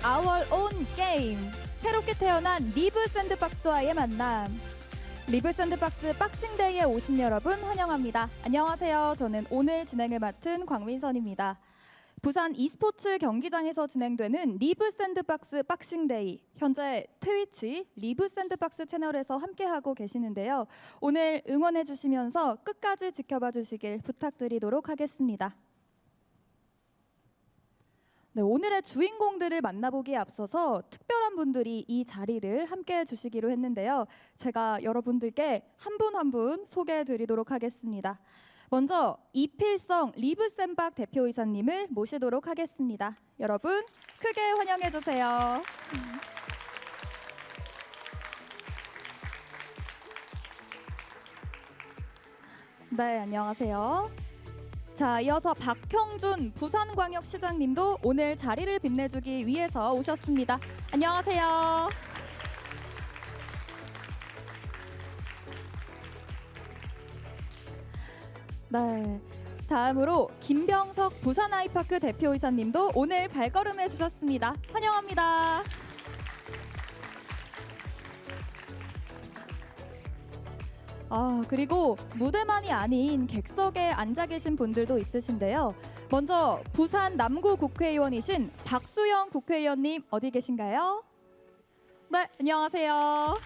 Our Own Game. 새롭게 태어난 리브 샌드박스와의 만남. 리브 샌드박스 박싱데이에 오신 여러분 환영합니다. 안녕하세요. 저는 오늘 진행을 맡은 광민선입니다. 부산 e스포츠 경기장에서 진행되는 리브 샌드박스 박싱데이. 현재 트위치 리브 샌드박스 채널에서 함께하고 계시는데요. 오늘 응원해 주시면서 끝까지 지켜봐 주시길 부탁드리도록 하겠습니다. 네, 오늘의 주인공들을 만나보기에 앞서서 특별한 분들이 이 자리를 함께해 주시기로 했는데요. 제가 여러분들께 한 분 한 분 소개해 드리도록 하겠습니다. 먼저 이필성 리브샌박 대표이사님을 모시도록 하겠습니다. 여러분 크게 환영해 주세요. 네, 안녕하세요. 자, 이어서 박형준 부산광역시장님도 오늘 자리를 빛내주기 위해서 오셨습니다. 안녕하세요. 네, 다음으로 김병석 부산아이파크 대표이사님도 오늘 발걸음해 주셨습니다. 환영합니다. 그리고 무대만이 아닌 객석에 앉아 계신 분들도 있으신데요. 먼저 부산 남구 국회의원이신 박수영 국회의원님 어디 계신가요? 네, 안녕하세요.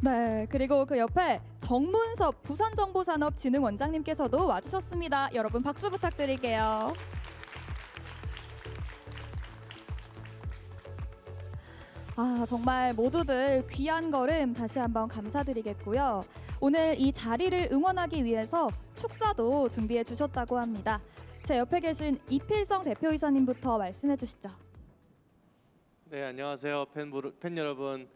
네, 그리고 그 옆에 정문섭 부산정보산업진흥원장님께서도 와주셨습니다. 여러분 박수 부탁드릴게요. 정말 모두들 귀한 걸음 다시 한번 감사드리겠고요. 오늘 이 자리를 응원하기 위해서 축사도 준비해 주셨다고 합니다. 제 옆에 계신 이필성 대표이사님부터 말씀해 주시죠. 네, 안녕하세요. 팬 여러분.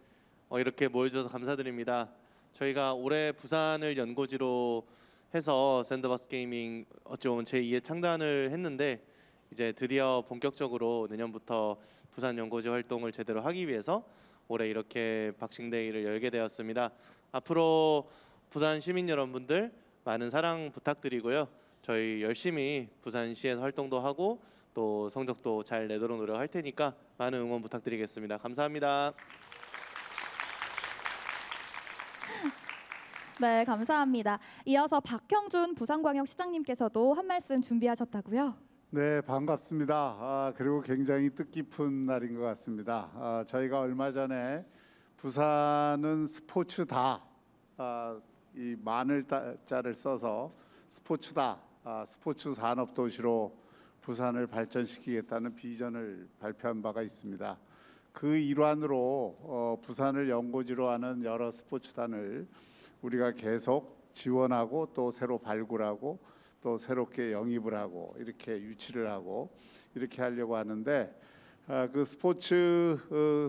이렇게 모여주셔서 감사드립니다. 저희가 올해 부산을 연고지로 해서 샌드박스 게이밍 어찌 보면 제2의 창단을 했는데 이제 드디어 본격적으로 내년부터 부산 연고지 활동을 제대로 하기 위해서 올해 이렇게 박싱데이를 열게 되었습니다. 앞으로 부산 시민 여러분들 많은 사랑 부탁드리고요. 저희 열심히 부산시에서 활동도 하고 또 성적도 잘 내도록 노력할 테니까 많은 응원 부탁드리겠습니다. 감사합니다. 네, 감사합니다. 이어서 박형준 부산광역시장님께서도 한 말씀 준비하셨다고요? 네, 반갑습니다. 그리고 굉장히 뜻깊은 날인 것 같습니다. 저희가 얼마 전에 부산은 스포츠다, 이 마늘자를 써서 스포츠다, 스포츠 산업 도시로 부산을 발전시키겠다는 비전을 발표한 바가 있습니다. 그 일환으로 부산을 연고지로 하는 여러 스포츠단을 우리가 계속 지원하고 또 새로 발굴하고 또 새롭게 영입을 하고 이렇게 유치를 하고 이렇게 하려고 하는데 그 스포츠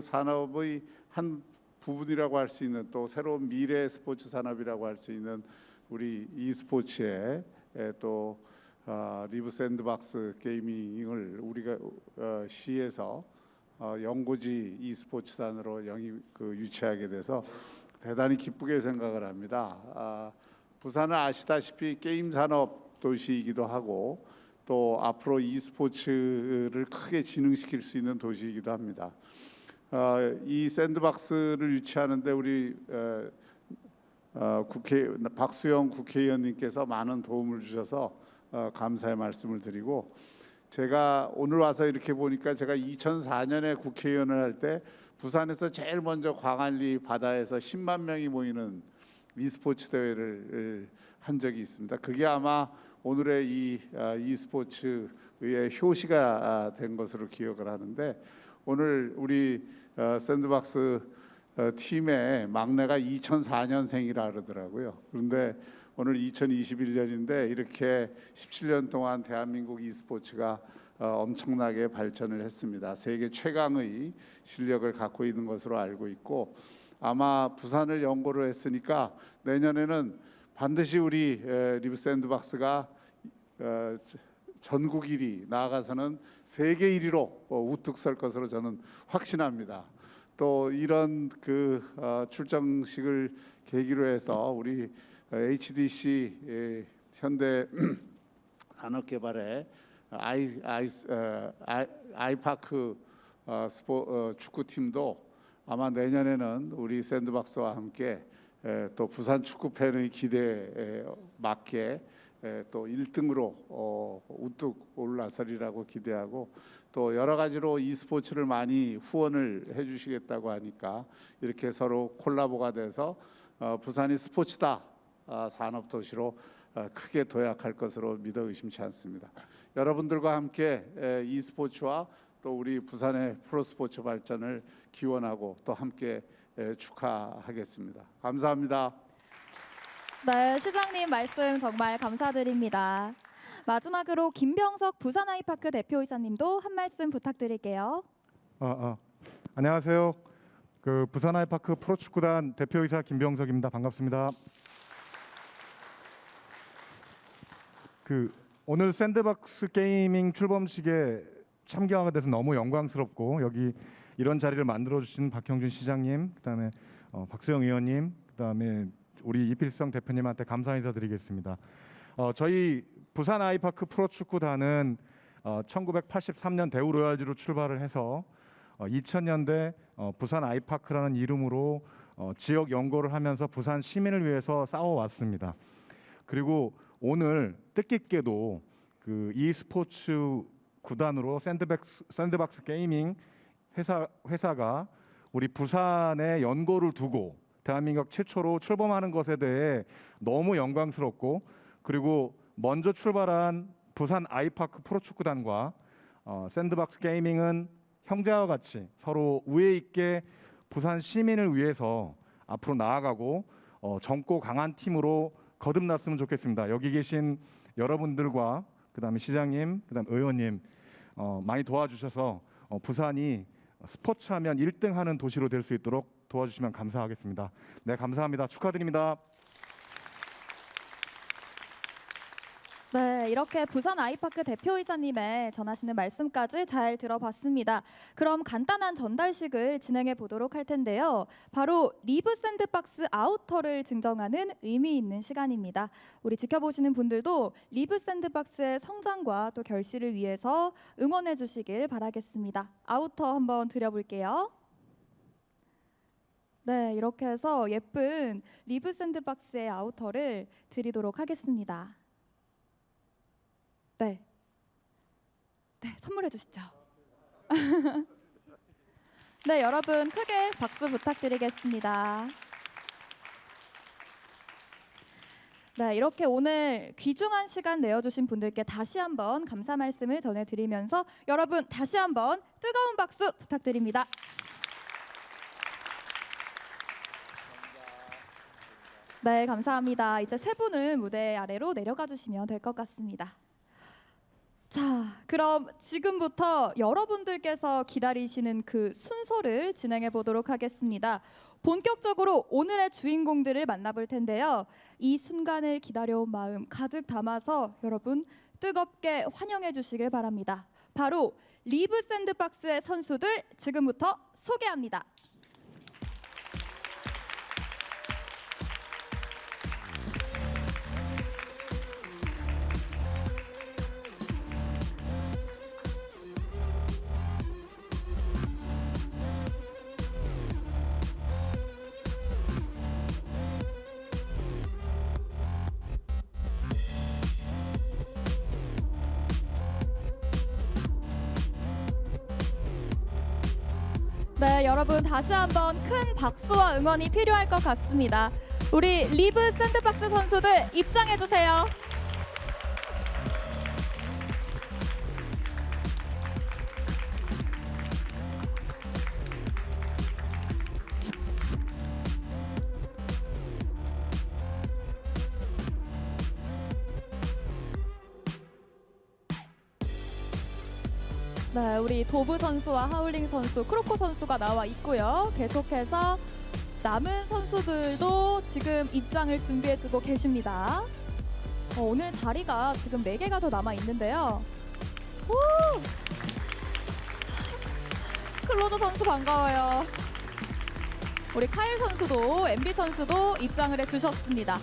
산업의 한 부분이라고 할 수 있는 또 새로운 미래 스포츠 산업이라고 할 수 있는 우리 e스포츠에 또 리브 샌드박스 게이밍을 우리가 시에서 연고지 e스포츠단으로 유치하게 돼서 대단히 기쁘게 생각을 합니다. 부산은 아시다시피 게임 산업 도시이기도 하고 또 앞으로 e스포츠를 크게 진흥시킬 수 있는 도시이기도 합니다. 이 샌드박스를 유치하는데 우리 박수영 국회의원님께서 많은 도움을 주셔서 감사의 말씀을 드리고 제가 오늘 와서 이렇게 보니까 제가 2004년에 국회의원을 할 때 부산에서 제일 먼저 광안리 바다에서 10만 명이 모이는 e스포츠 대회를 한 적이 있습니다. 그게 아마 오늘의 이 e스포츠의 효시가 된 것으로 기억을 하는데 오늘 우리 샌드박스 팀의 막내가 2004년생이라 그러더라고요. 그런데 오늘 2021년인데 이렇게 17년 동안 대한민국 e스포츠가 엄청나게 발전을 했습니다. 세계 최강의 실력을 갖고 있는 것으로 알고 있고 아마 부산을 연고로 했으니까 내년에는 반드시 우리 리브 샌드박스가 전국 1위 나아가서는 세계 1위로 우뚝 설 것으로 저는 확신합니다. 또 이런 출정식을 계기로 해서 우리 HDC 현대 산업개발에 아이파크 축구팀도 아마 내년에는 우리 샌드박스와 함께 또 부산 축구 팬의 기대에 맞게 또 1등으로 우뚝 올라서리라고 기대하고, 또 여러 가지로 e스포츠를 많이 후원을 해주시겠다고 하니까 이렇게 서로 콜라보가 돼서 부산이 스포츠다 산업도시로 크게 도약할 것으로 믿어 의심치 않습니다. 여러분들과 함께 e스포츠와 또 우리 부산의 프로스포츠 발전을 기원하고 또 함께 축하하겠습니다. 감사합니다. 네, 시장님 말씀 정말 감사드립니다. 마지막으로 김병석 부산 아이파크 대표이사님도 한 말씀 부탁드릴게요. 안녕하세요. 그 부산 아이파크 프로축구단 대표이사 김병석입니다. 반갑습니다. 오늘 샌드박스 게이밍 출범식에 참가하게 돼서 너무 영광스럽고, 여기 이런 자리를 만들어 주신 박형준 시장님, 그다음에 박수영 의원님, 그다음에 우리 이필성 대표님한테 감사 인사드리겠습니다. 저희 부산 아이파크 프로축구단은 1983년 대우 로얄즈로 출발을 해서 2000년대 부산 아이파크라는 이름으로 지역 연고를 하면서 부산 시민을 위해서 싸워왔습니다. 그리고 오늘 뜻깊게도 그 e스포츠 구단으로 샌드박스 게이밍 회사가 우리 부산에 연고를 두고 대한민국 최초로 출범하는 것에 대해 너무 영광스럽고, 그리고 먼저 출발한 부산 아이파크 프로축구단과 샌드박스 게이밍은 형제와 같이 서로 우애 있게 부산 시민을 위해서 앞으로 나아가고 젊고 강한 팀으로 거듭났으면 좋겠습니다. 여기 계신 여러분들과 그다음에 시장님, 그다음 의원님 많이 도와주셔서 부산이 스포츠하면 1등하는 도시로 될 수 있도록 도와주시면 감사하겠습니다. 네, 감사합니다. 축하드립니다. 네, 이렇게 부산 아이파크 대표이사님의 전하시는 말씀까지 잘 들어봤습니다. 그럼 간단한 전달식을 진행해 보도록 할 텐데요. 바로 리브 샌드박스 아우터를 증정하는 의미 있는 시간입니다. 우리 지켜보시는 분들도 리브 샌드박스의 성장과 또 결실을 위해서 응원해 주시길 바라겠습니다. 아우터 한번 드려볼게요. 네, 이렇게 해서 예쁜 리브 샌드박스의 아우터를 드리도록 하겠습니다. 네, 선물해 주시죠. 네, 여러분 크게 박수 부탁드리겠습니다. 네, 이렇게 오늘 귀중한 시간 내어주신 분들께 다시 한번 감사 말씀을 전해드리면서 여러분 다시 한번 뜨거운 박수 부탁드립니다. 네, 감사합니다. 이제 세 분은 무대 아래로 내려가 주시면 될 것 같습니다. 자, 그럼 지금부터 여러분들께서 기다리시는 그 순서를 진행해 보도록 하겠습니다. 본격적으로 오늘의 주인공들을 만나볼 텐데요. 이 순간을 기다려온 마음 가득 담아서 여러분 뜨겁게 환영해 주시길 바랍니다. 바로 리브 샌드박스의 선수들 지금부터 소개합니다. 네, 여러분 다시 한번 큰 박수와 응원이 필요할 것 같습니다. 우리 리브 샌드박스 선수들 입장해 주세요. 네, 우리 도브 선수와 하울링 선수, 크로코 선수가 나와 있고요. 계속해서 남은 선수들도 지금 입장을 준비해주고 계십니다. 오늘 자리가 지금 4개가 더 남아 있는데요. 오! 클로저 선수 반가워요. 우리 카일 선수도 MB 선수도 입장을 해주셨습니다.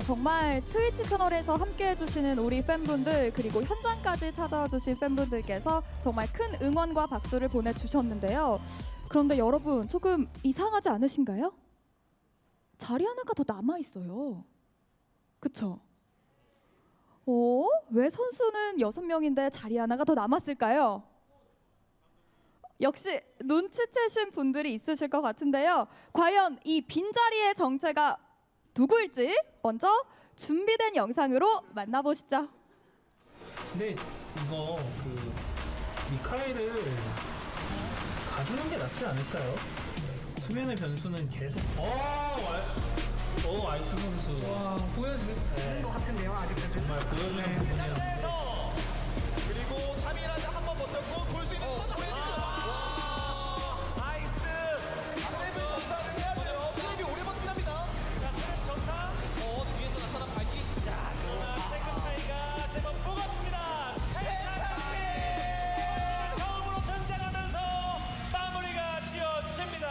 정말 트위치 채널에서 함께 해주시는 우리 팬분들 그리고 현장까지 찾아와 주신 팬분들께서 정말 큰 응원과 박수를 보내주셨는데요. 그런데 여러분 조금 이상하지 않으신가요? 자리 하나가 더 남아있어요. 그쵸? 왜 선수는 6명인데 자리 하나가 더 남았을까요? 역시 눈치채신 분들이 있으실 것 같은데요. 과연 이 빈자리의 정체가 누구일지 먼저 준비된 영상으로 만나보시죠. 근데 이거 미카엘을 가주는 게 낫지 않을까요? 수면의 변수는 계속 아이스 선수 와, 보여주는 것 같은데요, 아직까지. 정말 보여주는 부분이었는데 그리고 3위라자 한번 버텼고 돌 수 있는 터져 나이스 트랩을 전사를 해야 돼요. 트랩이 오래 버티긴 합니다. 뒤에서 나타난 발길이 그러나 세금 차이가 제법 무겁습니다. 처음으로 등장하면서 마무리가 지어집니다.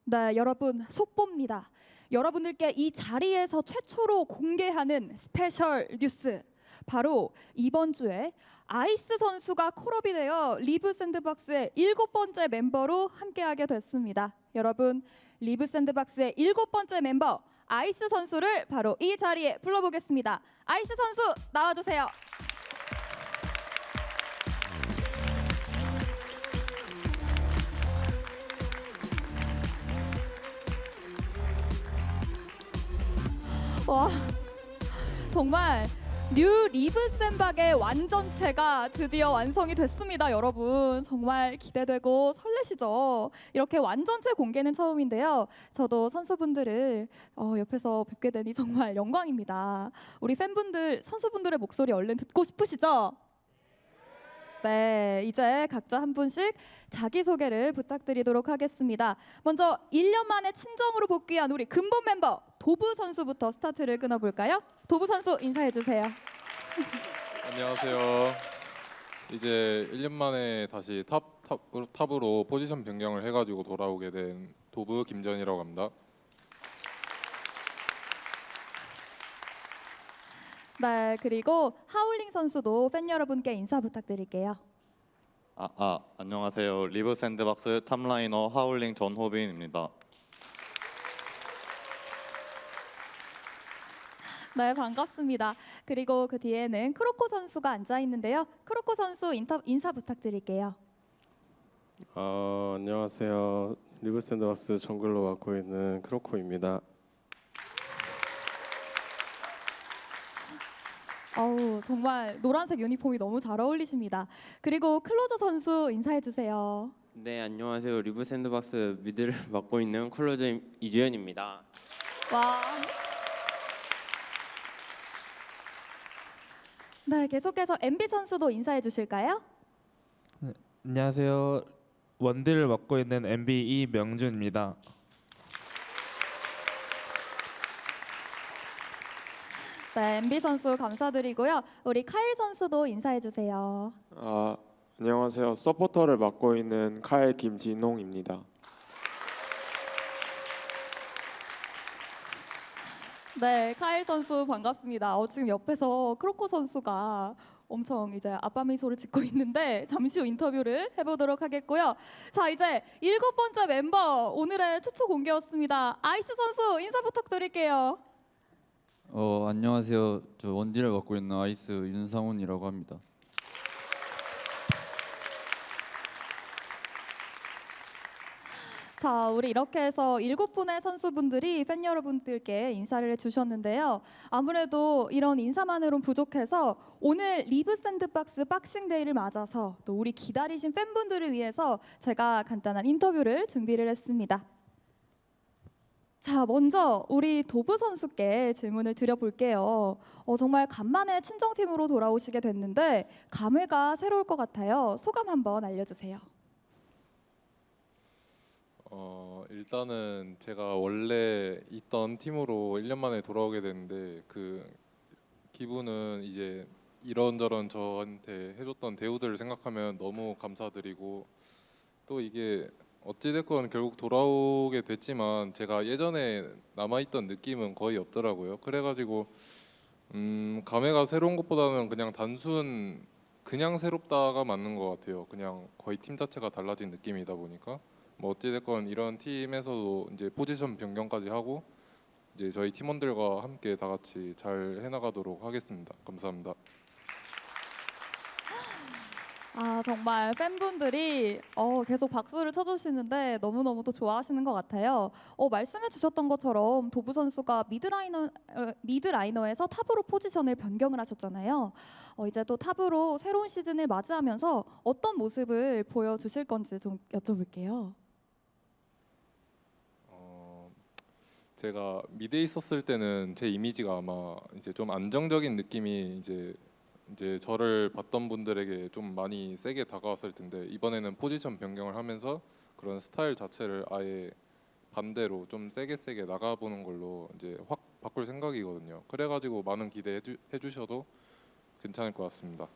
네, 여러분 속보입니다. 여러분들께 이 자리에서 최초로 공개하는 스페셜 뉴스. 바로 이번 주에 아이스 선수가 콜업이 되어 리브 샌드박스의 7번째 멤버로 함께하게 됐습니다. 여러분, 리브 샌드박스의 7번째 멤버 아이스 선수를 바로 이 자리에 불러보겠습니다. 아이스 선수 나와주세요. 와, 정말 뉴 리브 샌박의 완전체가 드디어 완성이 됐습니다, 여러분. 정말 기대되고 설레시죠? 이렇게 완전체 공개는 처음인데요. 저도 선수분들을 옆에서 뵙게 되니 정말 영광입니다. 우리 팬분들, 선수분들의 목소리 얼른 듣고 싶으시죠? 네, 이제 각자 한 분씩 자기소개를 부탁드리도록 하겠습니다. 먼저 1년 만에 친정으로 복귀한 우리 근본 멤버 도부 선수부터 스타트를 끊어볼까요? 도부 선수 인사해주세요. 안녕하세요. 이제 1년 만에 다시 탑으로 포지션 변경을 해가지고 돌아오게 된 도부 김전이라고 합니다. 네, 그리고 하울링 선수도 팬 여러분께 인사 부탁드릴게요. 안녕하세요. 리브 샌드박스 탑라이너 하울링 전호빈입니다. 네, 반갑습니다. 그리고 그 뒤에는 크로코 선수가 앉아 있는데요. 크로코 선수 인사 부탁드릴게요. 안녕하세요. 리브 샌드박스 정글로 맡고 있는 크로코입니다. 정말 노란색 유니폼이 너무 잘 어울리십니다. 그리고 클로저 선수 인사해 주세요. 네, 안녕하세요. 리브 샌드박스 미드를 맡고 있는 클로저 이주연입니다. 와. 네, 계속해서 MB 선수도 인사해 주실까요? 안녕하세요. 원딜을 맡고 있는 MB 이명준입니다. 네, MB 선수 감사드리고요. 우리 카일 선수도 인사해 주세요. 안녕하세요. 서포터를 맡고 있는 카일 김진홍입니다. 네, 카일 선수 반갑습니다. 지금 옆에서 크로코 선수가 엄청 이제 아빠 미소를 짓고 있는데 잠시 후 인터뷰를 해보도록 하겠고요. 자, 이제 7번째 멤버 오늘의 최초 공개였습니다. 아이스 선수 인사 부탁드릴게요. 안녕하세요. 저 원딜을 맡고 있는 아이스 윤상훈이라고 합니다. 자, 우리 이렇게 해서 7분의 선수분들이 팬 여러분들께 인사를 해주셨는데요. 아무래도 이런 인사만으로는 부족해서 오늘 리브 샌드박스 박싱데이를 맞아서 또 우리 기다리신 팬분들을 위해서 제가 간단한 인터뷰를 준비를 했습니다. 자, 먼저 우리 도부 선수께 질문을 드려볼게요. 정말 간만에 친정팀으로 돌아오시게 됐는데 감회가 새로울 것 같아요. 소감 한번 알려주세요. 일단은 제가 원래 있던 팀으로 1년 만에 돌아오게 됐는데 그 기분은 이제 이런저런 저한테 해줬던 대우들을 생각하면 너무 감사드리고 또 이게 어찌됐건 결국 돌아오게 됐지만 제가 예전에 남아있던 느낌은 거의 없더라고요. 그래가지고 감회가 새로운 것보다는 그냥 단순 그냥 새롭다가 맞는 것 같아요. 그냥 거의 팀 자체가 달라진 느낌이다 보니까 뭐 어찌됐건 이런 팀에서도 이제 포지션 변경까지 하고 이제 저희 팀원들과 함께 다 같이 잘 해나가도록 하겠습니다. 감사합니다. 아, 정말 팬분들이 계속 박수를 쳐주시는데 너무너무 또 좋아하시는 것 같아요. 말씀해 주셨던 것처럼 도부 선수가 미드라이너에서 탑으로 포지션을 변경을 하셨잖아요. 이제 또 탑으로 새로운 시즌을 맞이하면서 어떤 모습을 보여주실 건지 좀 여쭤볼게요. 제가 미드에 있었을 때는 제 이미지가 아마 이제 좀 안정적인 느낌이 이제 저를 봤던 분들에게 좀 많이 세게 다가왔을 텐데 이번에는 포지션 변경을 하면서 그런 스타일 자체를 아예 반대로 좀 세게 나가보는 걸로 이제 확 바꿀 생각이거든요. 그래가지고 많은 기대해 주셔도 괜찮을 것 같습니다.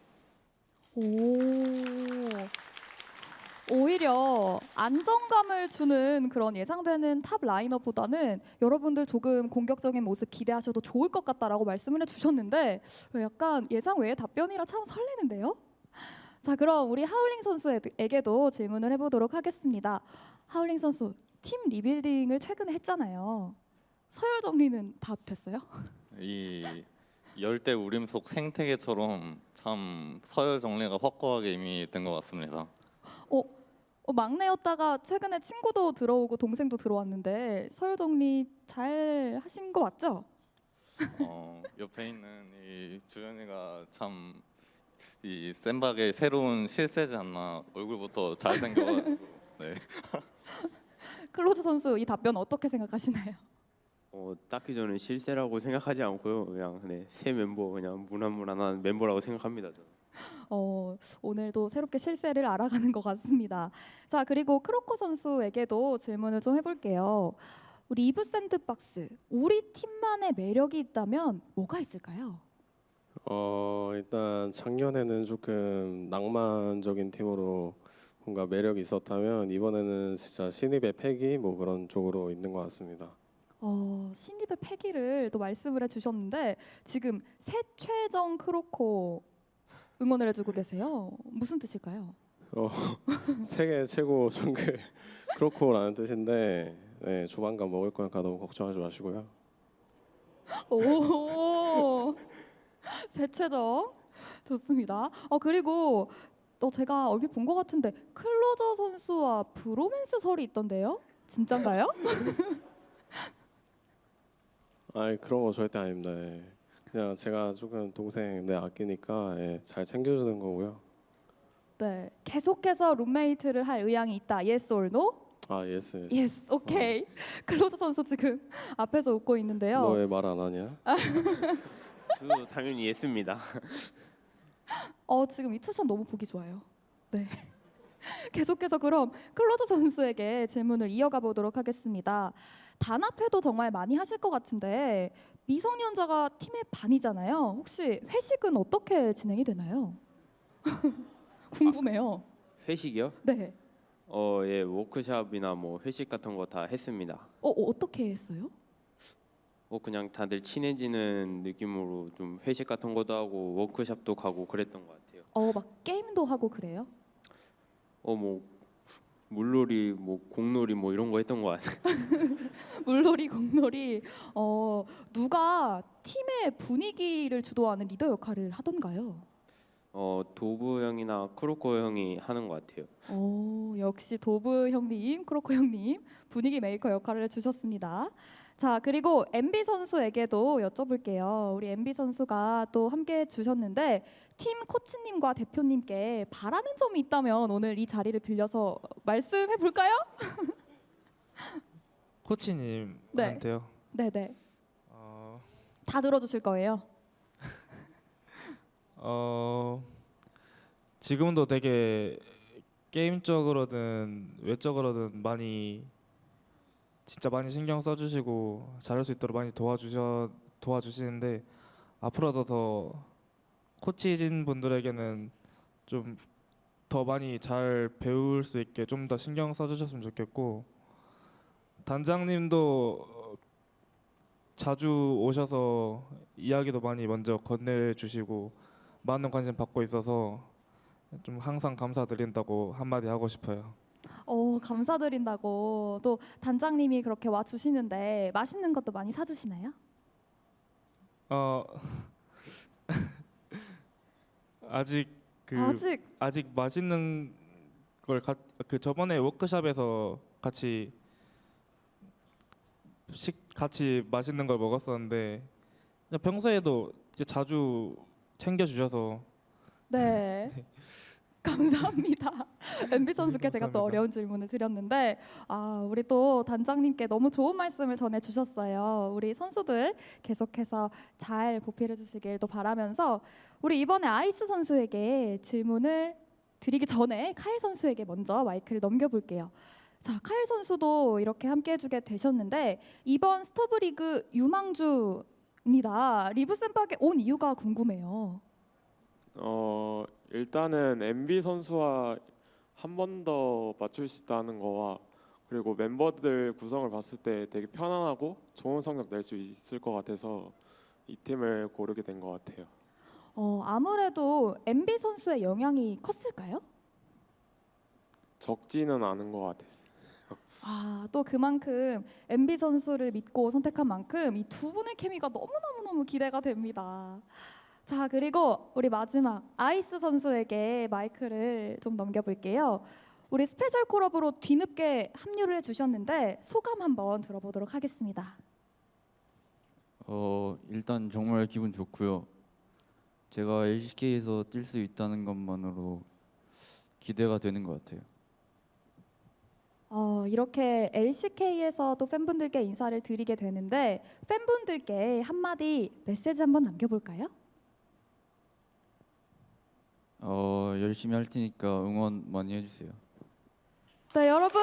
오히려 안정감을 주는 그런 예상되는 탑 라이너보다는 여러분들 조금 공격적인 모습 기대하셔도 좋을 것 같다라고 말씀을 해주셨는데 약간 예상 외의 답변이라 참 설레는데요. 자, 그럼 우리 하울링 선수에게도 질문을 해보도록 하겠습니다. 하울링 선수, 팀 리빌딩을 최근에 했잖아요. 서열 정리는 다 됐어요? 이 열대 우림 속 생태계처럼 참 서열 정리가 확고하게 이미 된 것 같습니다. 막내였다가 최근에 친구도 들어오고 동생도 들어왔는데 서열 정리 잘 하신 거 맞죠? 옆에 있는 이 주연이가 참 이 센박의 새로운 실세지 않나. 얼굴부터 잘생겨가지고. 네. 클로즈 선수 이 답변 어떻게 생각하시나요? 딱히 저는 실세라고 생각하지 않고요. 그냥 새 멤버 그냥 무난무난한 멤버라고 생각합니다. 저는. 오늘도 새롭게 실세를 알아가는 것 같습니다. 자, 그리고 크로코 선수에게도 질문을 좀 해볼게요. 우리 이브 샌드박스, 우리 팀만의 매력이 있다면 뭐가 있을까요? 일단 작년에는 조금 낭만적인 팀으로 뭔가 매력이 있었다면 이번에는 진짜 신입의 패기 뭐 그런 쪽으로 있는 것 같습니다. 신입의 패기를 또 말씀을 해주셨는데 지금 새최정 크로코 응원을 해주고 계세요. 무슨 뜻일까요? 세계 최고 정글 크로코라는 뜻인데 네, 조만간 먹을 거니까 너무 걱정하지 마시고요. 오, 새최정 좋습니다. 그리고 또 제가 얼핏 본 것 같은데 클로저 선수와 브로맨스 설이 있던데요? 진짠가요? 아이 그런 거 절대 아닙니다. 예. 그냥 제가 조금 동생 아끼니까 예, 잘 챙겨주는 거고요. 네, 계속해서 룸메이트를 할 의향이 있다. Yes or no? 예스. Yes, 오케이. 클로드 선수 지금 앞에서 웃고 있는데요. 너 왜 말 안 하냐? 저도 당연히 예스입니다. 지금 이 투샷 너무 보기 좋아요. 네. 계속해서 그럼 클로드 선수에게 질문을 이어가 보도록 하겠습니다. 단합회도 정말 많이 하실 것 같은데 미성년자가 팀의 반이잖아요. 혹시 회식은 어떻게 진행이 되나요? 궁금해요. 회식이요? 네. 예, 워크숍이나 뭐 회식 같은 거 다 했습니다. 어떻게 했어요? 그냥 다들 친해지는 느낌으로 좀 회식 같은 것도 하고 워크숍도 가고 그랬던 것 같아요. 막 게임도 하고 그래요? 뭐 물놀이, 뭐 공놀이 뭐 이런 거 했던 것 같아요. 물놀이, 공놀이. 누가 팀의 분위기를 주도하는 리더 역할을 하던가요? 도부 형이나 크로코 형이 하는 것 같아요. 역시 도브 형님, 크로코 형님 분위기 메이커 역할을 해주셨습니다. 자, 그리고 MB 선수에게도 여쭤볼게요. 우리 MB 선수가 또 함께 해주셨는데 팀 코치님과 대표님께 바라는 점이 있다면 오늘 이 자리를 빌려서 말씀해 볼까요? 코치님한테요. 네네. 다 들어주실 거예요. 지금도 되게 게임적으로든 외적으로든 진짜 많이 신경 써주시고 잘할 수 있도록 많이 도와주시는데 앞으로도 더 코치진 분들에게는 좀 더 많이 잘 배울 수 있게 좀 더 신경 써주셨으면 좋겠고 단장님도 자주 오셔서 이야기도 많이 먼저 건네주시고 많은 관심 받고 있어서 좀 항상 감사드린다고 한마디 하고 싶어요. 감사드린다고 또 단장님이 그렇게 와 주시는데 맛있는 것도 많이 사주시나요? 아직 아직 맛있는 걸 저번에 워크숍에서 같이 맛있는 걸 먹었었는데 그냥 평소에도 이제 자주 챙겨 주셔서 네. 감사합니다. MB 선수께 제가 또 감사합니다. 어려운 질문을 드렸는데 우리 또 단장님께 너무 좋은 말씀을 전해 주셨어요. 우리 선수들 계속해서 잘 보필해 주시길 또 바라면서 우리 이번에 아이스 선수에게 질문을 드리기 전에 카일 선수에게 먼저 마이크를 넘겨볼게요. 자, 카일 선수도 이렇게 함께 해주게 되셨는데 이번 스토브리그 유망주입니다. 리브센박에 온 이유가 궁금해요. 일단은 MB 선수와 한 번 더 맞출 수 있다는 거와 그리고 멤버들 구성을 봤을 때 되게 편안하고 좋은 성적 낼 수 있을 것 같아서 이 팀을 고르게 된 것 같아요. 아무래도 MB 선수의 영향이 컸을까요? 적지는 않은 것 같았어요. 또 그만큼 MB 선수를 믿고 선택한 만큼 이 두 분의 케미가 너무너무 기대가 됩니다. 자, 그리고 우리 마지막 아이스 선수에게 마이크를 좀 넘겨볼게요. 우리 스페셜 콜업으로 뒤늦게 합류를 해주셨는데 소감 한번 들어보도록 하겠습니다. 일단 정말 기분 좋고요. 제가 LCK에서 뛸 수 있다는 것만으로 기대가 되는 것 같아요. 이렇게 LCK에서 또 팬분들께 인사를 드리게 되는데 팬분들께 한마디 메시지 한번 남겨볼까요? 열심히 할 테니까 응원 많이 해주세요. 네, 여러분.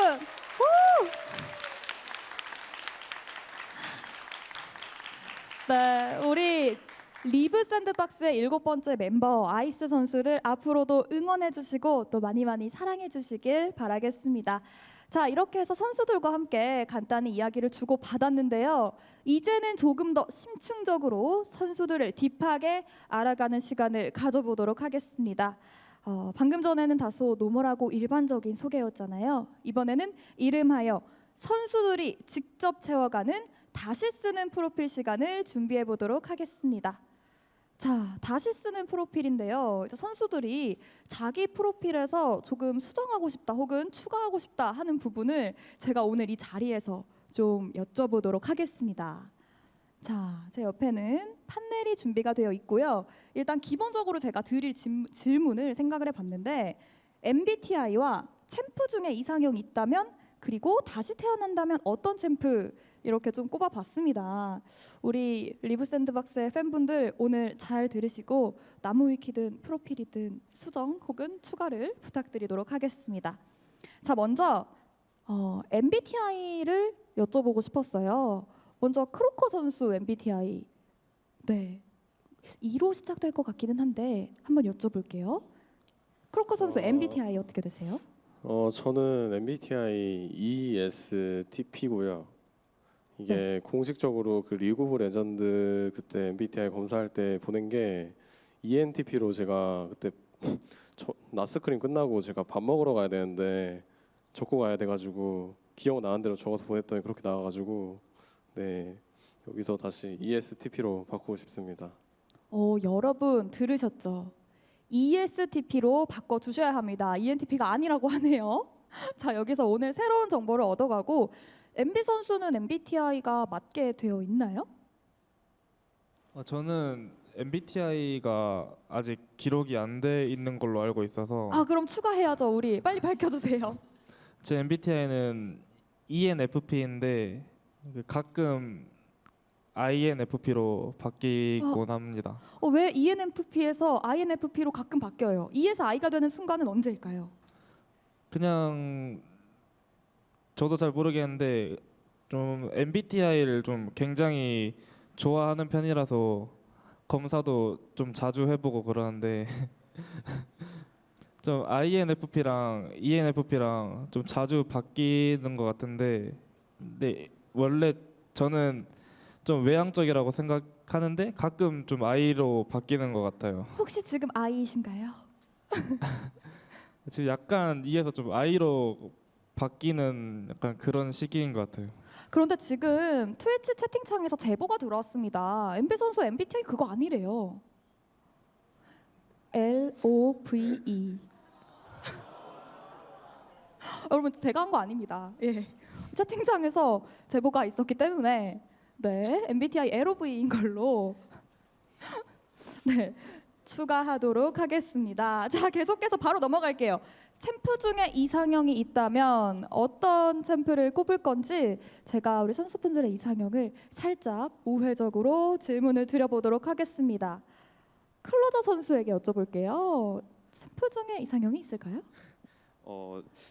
네, 우리 리브 샌드박스의 7번째 멤버 아이스 선수를 앞으로도 응원해 주시고 또 많이 사랑해 주시길 바라겠습니다. 자, 이렇게 해서 선수들과 함께 간단히 이야기를 주고 받았는데요. 이제는 조금 더 심층적으로 선수들을 딥하게 알아가는 시간을 가져보도록 하겠습니다. 방금 전에는 다소 노멀하고 일반적인 소개였잖아요. 이번에는 이름하여 선수들이 직접 채워가는 다시 쓰는 프로필 시간을 준비해 보도록 하겠습니다. 자, 다시 쓰는 프로필인데요. 선수들이 자기 프로필에서 조금 수정하고 싶다 혹은 추가하고 싶다 하는 부분을 제가 오늘 이 자리에서 좀 여쭤보도록 하겠습니다. 자, 제 옆에는 판넬이 준비가 되어 있고요. 일단 기본적으로 제가 드릴 질문을 생각을 해봤는데 MBTI와 챔프 중에 이상형이 있다면 그리고 다시 태어난다면 어떤 챔프 이렇게 좀 꼽아봤습니다. 우리 리브 샌드박스의 팬분들 오늘 잘 들으시고 나무 위키든 프로필이든 수정 혹은 추가를 부탁드리도록 하겠습니다. 자, 먼저 MBTI를 여쭤보고 싶었어요. 먼저 크로커 선수 MBTI. 네, 2로 시작될 것 같기는 한데 한번 여쭤볼게요. 크로커 선수 MBTI 어떻게 되세요? 저는 MBTI ESTP고요. 이게 공식적으로 그 리그 오브 레전드 그때 MBTI 검사할 때 보낸 게 ENTP로 제가 그때 나스크림 끝나고 제가 밥 먹으러 가야 되는데 적고 가야 돼가지고 기억 나는 대로 적어서 보냈더니 그렇게 나와가지고 네, 여기서 다시 ESTP로 바꾸고 싶습니다. 여러분 들으셨죠? ESTP로 바꿔주셔야 합니다. ENTP가 아니라고 하네요. 자, 여기서 오늘 새로운 정보를 얻어가고 MB 선수는 MBTI가 맞게 되어 있나요? 저는 MBTI가 아직 기록이 안 돼 있는 걸로 알고 있어서 그럼 추가해야죠. 우리 빨리 밝혀주세요. 제 MBTI는 ENFP인데 가끔 INFP로 바뀌곤 합니다. 왜 ENFP에서 INFP로 가끔 바뀌어요? E에서 I가 되는 순간은 언제일까요? 그냥 저도 잘 모르겠는데 좀 MBTI를 좀 굉장히 좋아하는 편이라서 검사도 좀 자주 해보고 그러는데 좀 INFP랑 ENFP랑 좀 자주 바뀌는 것 같은데, 근데 원래 저는 좀 외향적이라고 생각하는데 가끔 좀 I로 바뀌는 것 같아요. 혹시 지금 I이신가요? 지금 약간 E에서 좀 I로 바뀌는 약간 그런 시기인 것 같아요. 그런데 지금 트위치 채팅창에서 제보가 들어왔습니다. MB 선수 MBTI 그거 아니래요. LOVE. 여러분 제가 한 거 아닙니다. 예. 채팅창에서 제보가 있었기 때문에 네 MBTI LOV인 걸로 네 추가하도록 하겠습니다. 자 계속해서 바로 넘어갈게요. 챔프 중에 이상형이 있다면 어떤 챔프를 꼽을 건지 제가 우리 선수분들의 이상형을 살짝 우회적으로 질문을 드려보도록 하겠습니다. 클로저 선수에게 여쭤볼게요. 챔프 중에 이상형이 있을까요?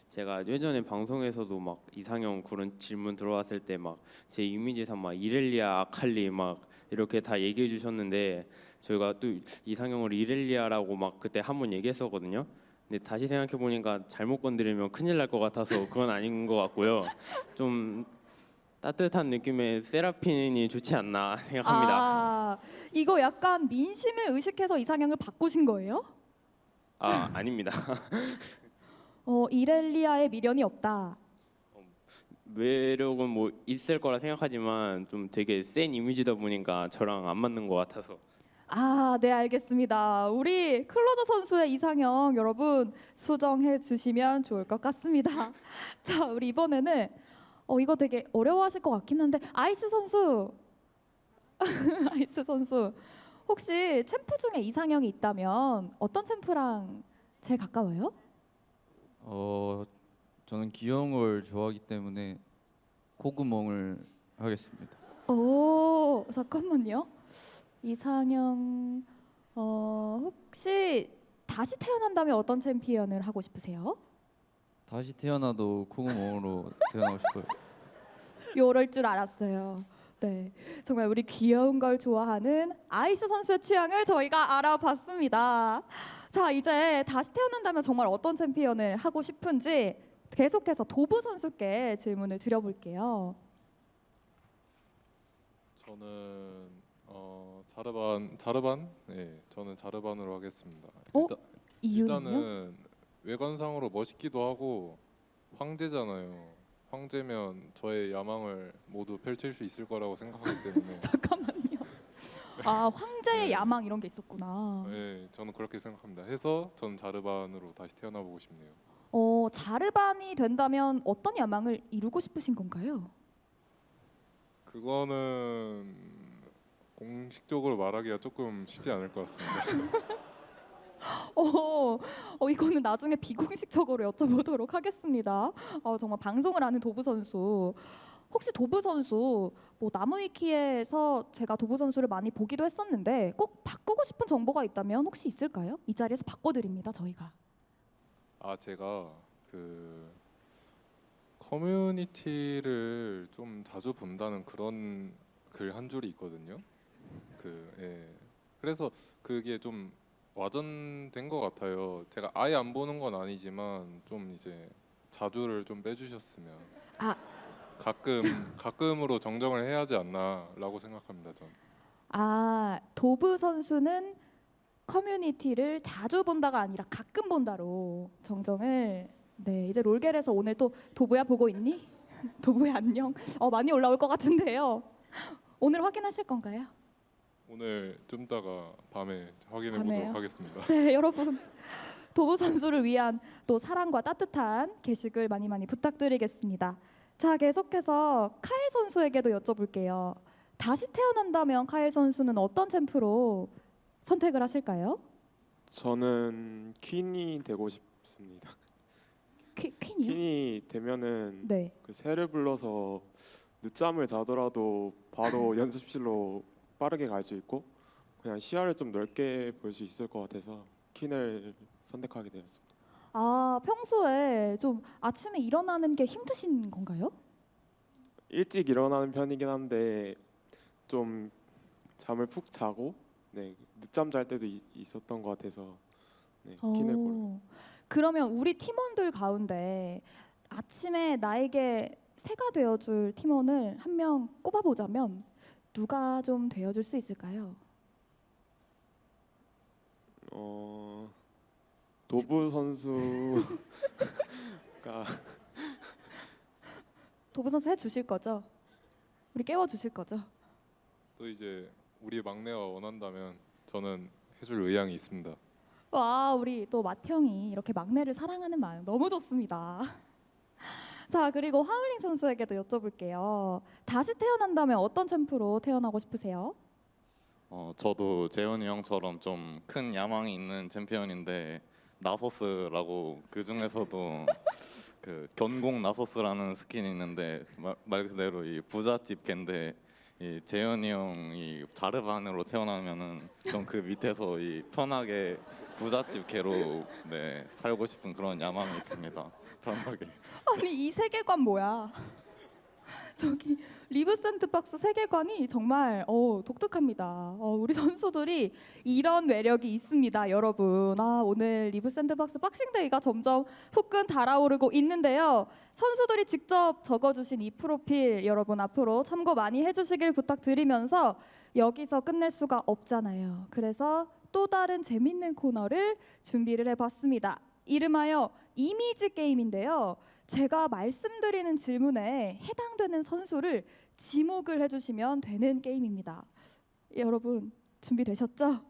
제가 예전에 방송에서도 막 이상형 그런 질문 들어왔을 때 막 제 이미지상 막 이렐리아, 아칼리 막 이렇게 다 얘기해 주셨는데 저희가 또 이상형을 이렐리아라고 막 그때 한번 얘기했었거든요. 근데 다시 생각해 보니까 잘못 건드리면 큰일 날 것 같아서 그건 아닌 것 같고요. 좀 따뜻한 느낌의 세라핀이 좋지 않나 생각합니다. 아, 이거 약간 민심을 의식해서 이상형을 바꾸신 거예요? 아닙니다. 이렐리아의 미련이 없다. 매력은 뭐 있을 거라 생각하지만 좀 되게 센 이미지다 보니까 저랑 안 맞는 것 같아서. 네 알겠습니다. 우리 클로저 선수의 이상형 여러분 수정해 주시면 좋을 것 같습니다. 자, 우리 이번에는 이거 되게 어려워하실 것 같긴 한데 아이스 선수, 아이스 선수 혹시 챔프 중에 이상형이 있다면 어떤 챔프랑 제일 가까워요? 저는 귀여운 걸 좋아하기 때문에 코그몽을 하겠습니다. 오, 잠깐만요. 이상형 혹시 다시 태어난다면 어떤 챔피언을 하고 싶으세요? 다시 태어나도 코그몽으로 태어나고 싶어요. 요럴 줄 알았어요. 네, 정말 우리 귀여운 걸 좋아하는 아이스 선수의 취향을 저희가 알아봤습니다. 자, 이제 다시 태어난다면 정말 어떤 챔피언을 하고 싶은지 계속해서 도부 선수께 질문을 드려볼게요. 저는 자르반. 네, 저는 자르반으로 하겠습니다. 이유는요? 일단은 외관상으로 멋있기도 하고 황제잖아요. 황제면 저의 야망을 모두 펼칠 수 있을 거라고 생각하기 때문에. 잠깐만요. 황제의 야망 이런 게 있었구나. 네, 저는 그렇게 생각합니다. 해서 전 자르반으로 다시 태어나 보고 싶네요. 자르반이 된다면 어떤 야망을 이루고 싶으신 건가요? 그거는 공식적으로 말하기가 조금 쉽지 않을 것 같습니다. 이거는 나중에 비공식적으로 여쭤보도록 하겠습니다. 정말 방송을 하는 도부 선수. 혹시 도부 선수 나무위키에서 제가 도부 선수를 많이 보기도 했었는데 꼭 바꾸고 싶은 정보가 있다면 혹시 있을까요? 이 자리에서 바꿔드립니다 저희가. 제가 그 커뮤니티를 좀 자주 본다는 그런 글 한 줄이 있거든요. 그래서 그게 좀 와전된 것 같아요. 제가 아예 안 보는 건 아니지만 좀 이제 자주를 좀 빼주셨으면. 가끔으로 정정을 해야 하지 않나라고 생각합니다. 전. 도부 선수는 커뮤니티를 자주 본다가 아니라 가끔 본다로 정정을. 네, 이제 롤겔에서 오늘 또 도부야 보고 있니? 도부야 안녕. 많이 올라올 것 같은데요. 오늘 확인하실 건가요? 오늘 좀 이따가 밤에 확인해 밤에요? 보도록 하겠습니다. 네, 여러분 도부 선수를 위한 또 사랑과 따뜻한 게시글 많이 부탁드리겠습니다. 자, 계속해서 카일 선수에게도 여쭤볼게요. 다시 태어난다면 카일 선수는 어떤 챔프로 선택을 하실까요? 저는 퀸이 되고 싶습니다. 퀸이요? 퀸이 되면은 네. 그 새를 불러서 늦잠을 자더라도 바로 연습실로 빠르게 갈 수 있고 그냥 시야를 좀 넓게 볼 수 있을 것 같아서 퀸을 선택하게 되었습니다. 평소에 좀 아침에 일어나는 게 힘드신 건가요? 일찍 일어나는 편이긴 한데 좀 잠을 푹 자고 늦잠 잘 때도 있었던 것 같아서 퀸을 고르. 그러면 우리 팀원들 가운데 아침에 나에게 새가 되어줄 팀원을 한 명 꼽아보자면 누가 좀 되어줄 수 있을까요? 도부 선수가 도부 선수 해주실 거죠? 우리 깨워주실 거죠? 또 이제 우리 막내가 원한다면 저는 해줄 의향이 있습니다. 와, 우리 또 맏형이 이렇게 막내를 사랑하는 마음 너무 좋습니다. 자, 그리고 하울링 선수에게도 여쭤볼게요. 다시 태어난다면 어떤 챔프로 태어나고 싶으세요? 저도 재현이 형처럼 좀 큰 야망이 있는 챔피언인데 나소스라고 그 중에서도 그 견공 나소스라는 스킨이 있는데 말 그대로 이 부잣집 갠데 이 재현이 형이 자르반으로 태어나면은 좀 그 밑에서 이 편하게 부잣집 개로 네 살고 싶은 그런 야망이 있습니다. 편하게. 아니 이 세계관 뭐야? 저기 리브 샌드박스 세계관이 정말 독특합니다. 우리 선수들이 이런 매력이 있습니다, 여러분. 오늘 리브 샌드박스 박싱데이가 점점 후끈 달아오르고 있는데요. 선수들이 직접 적어주신 이 프로필 여러분 앞으로 참고 많이 해주시길 부탁드리면서 여기서 끝낼 수가 없잖아요. 그래서 또 다른 재밌는 코너를 준비를 해봤습니다. 이름하여 이미지 게임인데요. 제가 말씀드리는 질문에 해당되는 선수를 지목을 해주시면 되는 게임입니다. 여러분 준비되셨죠?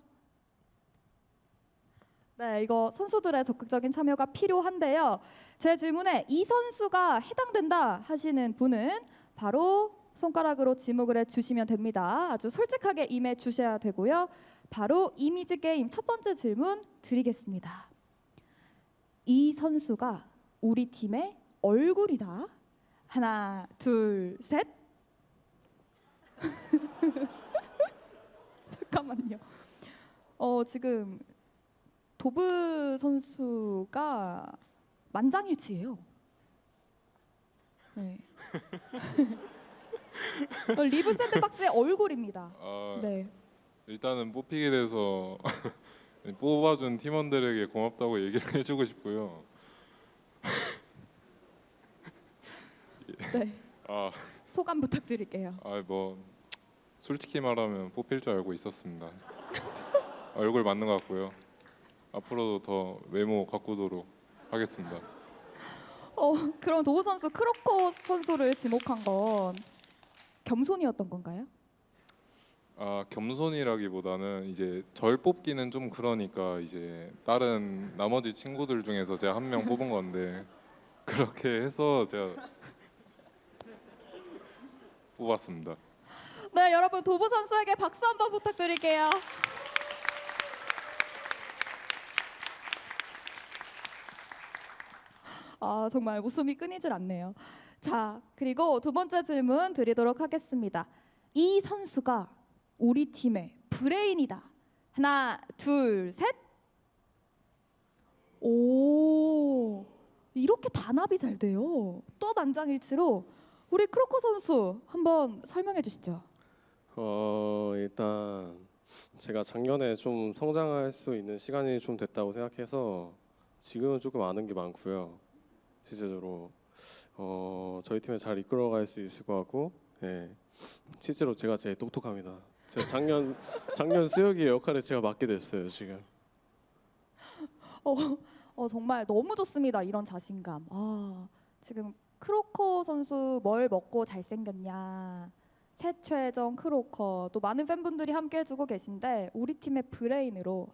네, 이거 선수들의 적극적인 참여가 필요한데요. 제 질문에 이 선수가 해당된다 하시는 분은 바로 손가락으로 지목을 해주시면 됩니다. 아주 솔직하게 임해 주셔야 되고요. 바로 이미지 게임 첫 번째 질문 드리겠습니다. 이 선수가 우리 팀의 얼굴이다. 하나, 둘, 셋. 잠깐만요. 지금 도브 선수가 만장일치예요. 네. 리브 샌드박스의 얼굴입니다. 네. 일단은 뽑히게 돼서 뽑아준 팀원들에게 고맙다고 얘기를 해주고 싶고요. 네. 소감 부탁드릴게요. 뭐 솔직히 말하면 뽑힐 줄 알고 있었습니다. 얼굴 맞는 것 같고요. 앞으로도 더 외모 가꾸도록 하겠습니다. 그럼 도우 선수 크로코 선수를 지목한 건 겸손이었던 건가요? 겸손이라기보다는 이제 절 뽑기는 좀 그러니까 이제 다른 나머지 친구들 중에서 제가 한 명 뽑은 건데 그렇게 해서 제가 뽑았습니다. 네, 여러분 도부 선수에게 박수 한번 부탁드릴게요. 정말 웃음이 끊이질 않네요. 자, 그리고 두 번째 질문 드리도록 하겠습니다. 이 선수가 우리 팀의 브레인이다. 하나, 둘, 셋. 오, 이렇게 단합이 잘 돼요. 또 만장일치로 우리 크로코 선수 한번 설명해 주시죠. 일단 제가 작년에 좀 성장할 수 있는 시간이 좀 됐다고 생각해서 지금은 조금 아는 게 많고요. 실제로 저희 팀을 잘 이끌어갈 수 있을 것 같고, 실제로 제가 제일 똑똑합니다. 제가 작년 수혁이의 역할을 제가 맡게 됐어요 지금. 정말 너무 좋습니다. 이런 자신감. 지금 크로커 선수 뭘 먹고 잘생겼냐, 새최정 크로커, 또 많은 팬분들이 함께 해주고 계신데 우리 팀의 브레인으로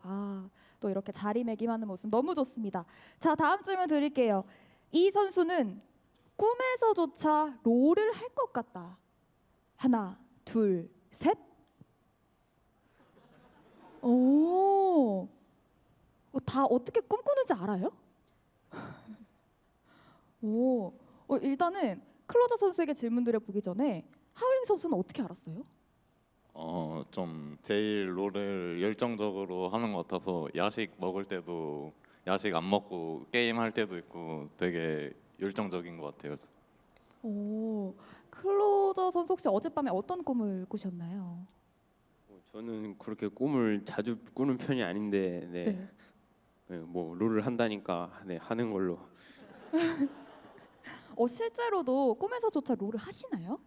또 이렇게 자리매김하는 모습 너무 좋습니다. 자, 다음 질문 드릴게요. 이 선수는 꿈에서조차 롤을 할 것 같다. 하나, 둘, 셋. 오, 다 어떻게 꿈꾸는지 알아요? 오, 일단은 클로저 선수에게 질문 드려보기 전에 하울링 선수는 어떻게 알았어요? 좀 제일 롤을 열정적으로 하는 것 같아서 야식 먹을 때도 야식 안 먹고 게임 할 때도 있고 되게 열정적인 것 같아요. 오, 클로저 선수 혹시 어젯밤에 어떤 꿈을 꾸셨나요? 저는 그렇게 꿈을 자주 꾸는 편이 아닌데, 뭐 롤을 한다니까 네, 하는 걸로. 실제로도 꿈에서조차 롤을 하시나요?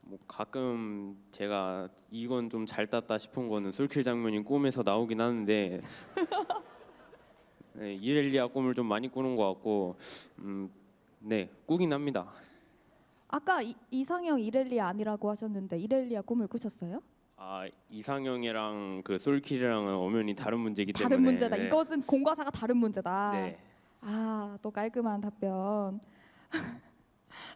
뭐 가끔 제가 이건 좀 잘 땄다 싶은 거는 솔킬 장면이 꿈에서 나오긴 하는데 네, 이렐리아 꿈을 좀 많이 꾸는 것 같고 네 꾸긴 합니다. 아까 이상형 이렐리아 아니라고 하셨는데 이렐리아 꿈을 꾸셨어요? 아 이상형이랑 그 솔킬이랑은 엄연히 다른 문제이기 때문에 다른 문제다. 네. 이것은 공과 사가 다른 문제다. 네. 또 깔끔한 답변.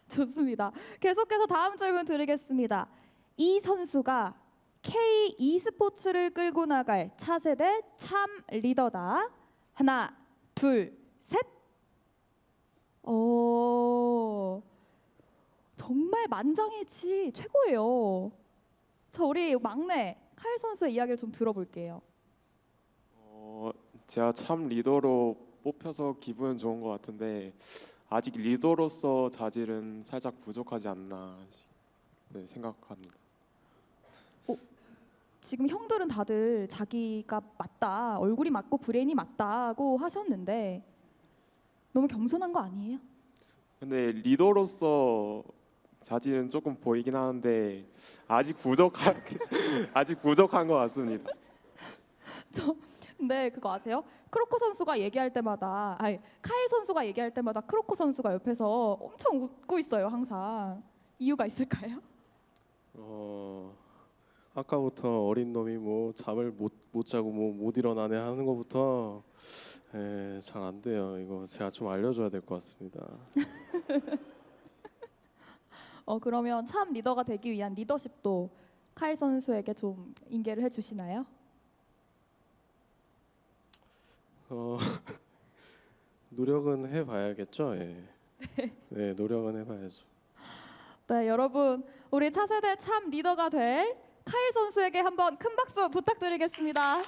좋습니다. 계속해서 다음 질문 드리겠습니다. 이 선수가 K e스포츠를 끌고 나갈 차세대 참 리더다. 하나, 둘, 셋. 정말 만장일치 최고예요. 자, 우리 막내 카일 선수의 이야기를 좀 들어볼게요. 제가 참 리더로 뽑혀서 기분은 좋은 것 같은데 아직 리더로서 자질은 살짝 부족하지 않나 네, 생각합니다. 지금 형들은 다들 자기가 맞다, 얼굴이 맞고 브레인이 맞다고 하셨는데 너무 겸손한 거 아니에요? 근데 리더로서 자질은 조금 보이긴 하는데 아직 부족한 것 같습니다. 근데 그거 아세요? 크로코 선수가 얘기할 때마다, 카일 선수가 얘기할 때마다 크로코 선수가 옆에서 엄청 웃고 있어요, 항상. 이유가 있을까요? 아까부터 어린 놈이 뭐 잠을 못 자고 뭐 못 일어나네 하는 것부터 잘 안 돼요. 이거 제가 좀 알려줘야 될 것 같습니다. 그러면 참 리더가 되기 위한 리더십도 카일 선수에게 좀 인계를 해주시나요? 노력은 해봐야겠죠. 예. 네, 노력은 해봐야죠. 네, 여러분, 우리 차세대 참 리더가 될 카일 선수에게 한번 큰 박수 부탁드리겠습니다.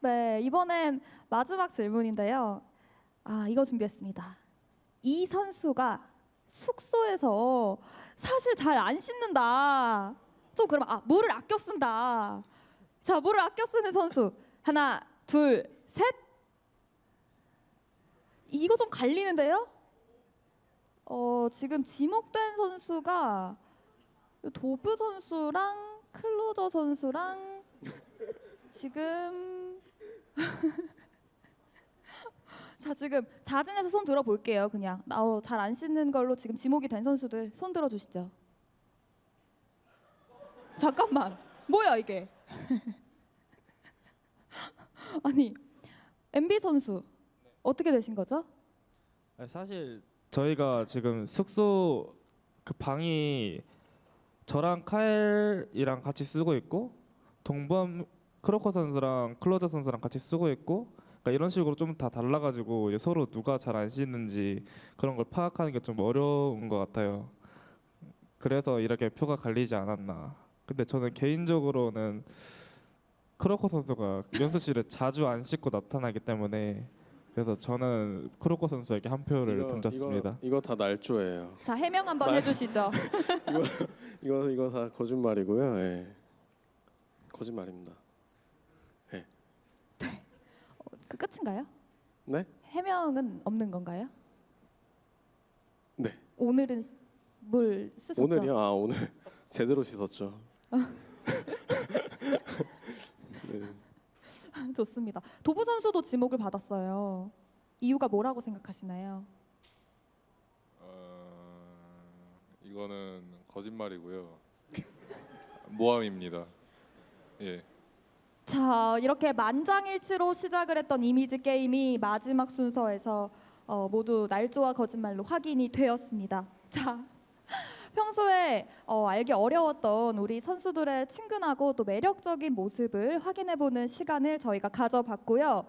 네, 이번엔 마지막 질문인데요. 이거 준비했습니다. 이 선수가 숙소에서 사실 잘 안 씻는다. 좀 그러면 물을 아껴 쓴다. 자, 물을 아껴 쓰는 선수. 하나, 둘, 셋. 이거 좀 갈리는데요? 지금 지목된 선수가 도브 선수랑 클로저 선수랑 지금 자, 지금 자진해서 손 들어볼게요. 그냥 잘 안 씻는 걸로 지금 지목이 된 선수들 손 들어주시죠. 잠깐만, 뭐야 이게? 아니, MB 선수 어떻게 되신 거죠? 사실 저희가 지금 숙소 그 방이 저랑 카엘이랑 같이 쓰고 있고 동범 크로커 선수랑 클로저 선수랑 같이 쓰고 있고, 그러니까 이런 식으로 좀 다 달라가지고 서로 누가 잘 안 씻는지 그런 걸 파악하는 게 좀 어려운 것 같아요. 그래서 이렇게 표가 갈리지 않았나. 근데 저는 개인적으로는 크로커 선수가 연습실에 자주 안 씻고 나타나기 때문에 그래서 저는 크로커 선수에게 한 표를 던졌습니다. 이거 다 날조예요. 자, 해명 한번 해주시죠. 이거 다 거짓말이고요. 예. 거짓말입니다. 예. 그 끝인가요? 네? 해명은 없는 건가요? 네. 오늘은 물 쓰셨죠? 오늘이요? 오늘 제대로 씻었죠. 네. 좋습니다. 도부 선수도 지목을 받았어요. 이유가 뭐라고 생각하시나요? 이거는 거짓말이고요. 모함입니다. 예. 자, 이렇게 만장일치로 시작을 했던 이미지 게임이 마지막 순서에서 모두 날조와 거짓말로 확인이 되었습니다. 자, 평소에 알기 어려웠던 우리 선수들의 친근하고 또 매력적인 모습을 확인해보는 시간을 저희가 가져봤고요.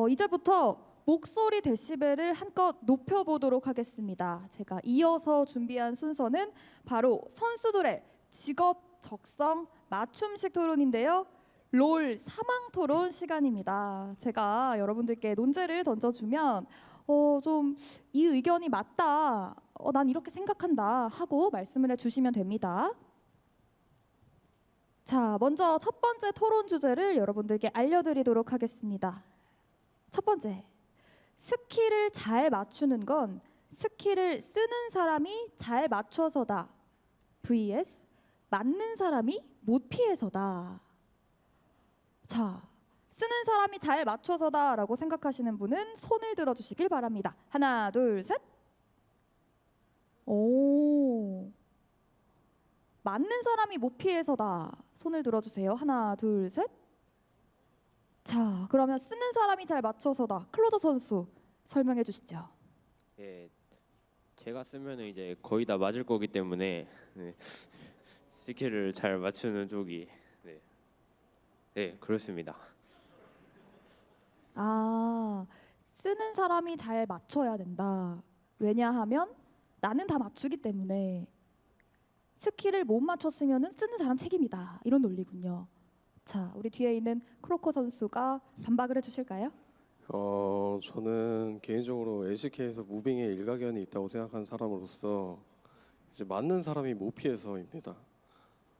이제부터 목소리 데시벨을 한껏 높여보도록 하겠습니다. 제가 이어서 준비한 순서는 바로 선수들의 직업 적성 맞춤식 토론인데요. 롤 사망 토론 시간입니다. 제가 여러분들께 논제를 던져주면 좀 이 의견이 맞다, 난 이렇게 생각한다 하고 말씀을 해주시면 됩니다. 자, 먼저 첫 번째 토론 주제를 여러분들께 알려드리도록 하겠습니다. 첫 번째, 스킬을 잘 맞추는 건 스킬을 쓰는 사람이 잘 맞춰서다. vs 맞는 사람이 못 피해서다. 자, 쓰는 사람이 잘 맞춰서다라고 생각하시는 분은 손을 들어주시길 바랍니다. 하나, 둘, 셋. 오. 맞는 사람이 못 피해서다. 손을 들어주세요. 하나, 둘, 셋. 자, 그러면 쓰는 사람이 잘 맞춰서다. 클로더 선수 설명해 주시죠. 예, 제가 쓰면은 이제 거의 다 맞을 거기 때문에 네, 스킬을 잘 맞추는 쪽이 네, 그렇습니다. 아, 쓰는 사람이 잘 맞춰야 된다. 왜냐하면 나는 다 맞추기 때문에 스킬을 못 맞췄으면 쓰는 사람 책임이다. 이런 논리군요. 자, 우리 뒤에 있는 크로커 선수가 반박을 해주실까요? 저는 개인적으로 LCK에서 무빙에 일가견이 있다고 생각하는 사람으로서 이제 맞는 사람이 못 피해서입니다.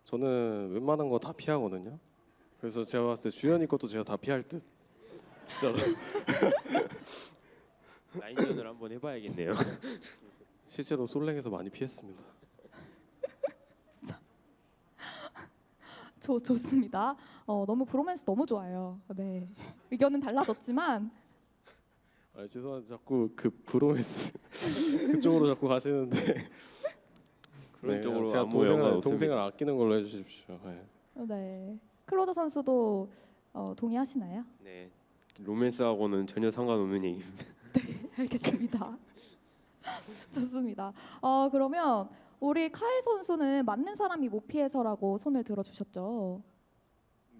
저는 웬만한 거 다 피하거든요. 그래서 제가 봤을 때 주현이 것도 제가 다 피할 듯. 진짜로. 라인전을 한번 해봐야겠네요. 실제로 솔랭에서 많이 피했습니다. 좋습니다. 너무 브로맨스 너무 좋아요. 네, 의견은 달라졌지만 죄송한데 자꾸 그 브로맨스 그쪽으로 자꾸 가시는데 그런 쪽으로 제가 아무 영향 없습니다. 동생을 아끼는 걸로 해주십시오. 네, 클로더 선수도 동의하시나요? 네, 로맨스하고는 전혀 상관없는 얘기입니다. 알겠습니다. 좋습니다. 그러면 우리 카일 선수는 맞는 사람이 못 피해서라고 손을 들어주셨죠.